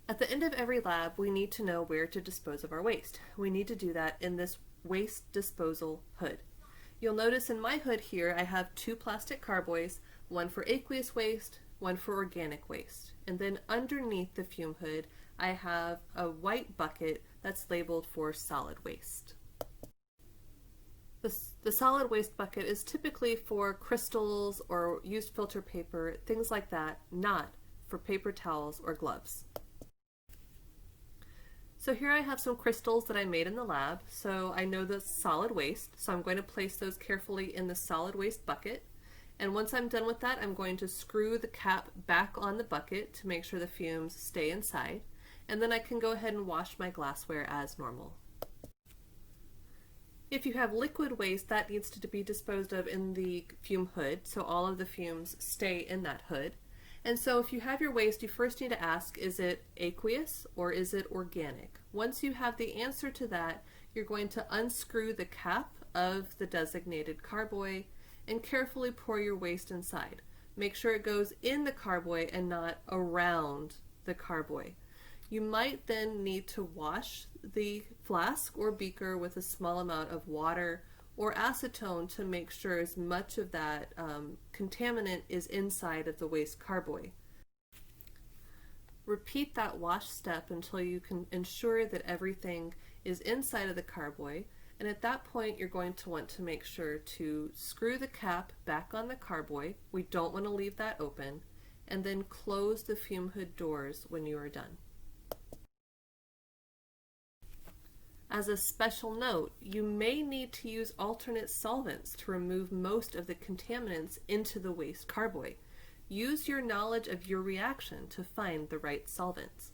At the end of every lab, we need to know where to dispose of our waste. We need to do that in this waste disposal hood. You'll notice in my hood here I have two plastic carboys, one for aqueous waste, one for organic waste. And then underneath the fume hood I have a white bucket that's labeled for solid waste. The solid waste bucket is typically for crystals or used filter paper, things like that, not for paper towels or gloves. So here I have some crystals that I made in the lab, so I know that's solid waste, so I'm going to place those carefully in the solid waste bucket. And once I'm done with that, I'm going to screw the cap back on the bucket to make sure the fumes stay inside, and then I can go ahead and wash my glassware as normal. If you have liquid waste, that needs to be disposed of in the fume hood, so all of the fumes stay in that hood. And so if you have your waste, you first need to ask, is it aqueous or is it organic? Once you have the answer to that, you're going to unscrew the cap of the designated carboy and carefully pour your waste inside. Make sure it goes in the carboy and not around the carboy. You might then need to wash the flask or beaker with a small amount of water or acetone to make sure as much of that contaminant is inside of the waste carboy. Repeat that wash step until you can ensure that everything is inside of the carboy, and at that point you're going to want to make sure to screw the cap back on the carboy. We don't want to leave that open, and then close the fume hood doors when you are done. As a special note, you may need to use alternate solvents to remove most of the contaminants into the waste carboy. Use your knowledge of your reaction to find the right solvents.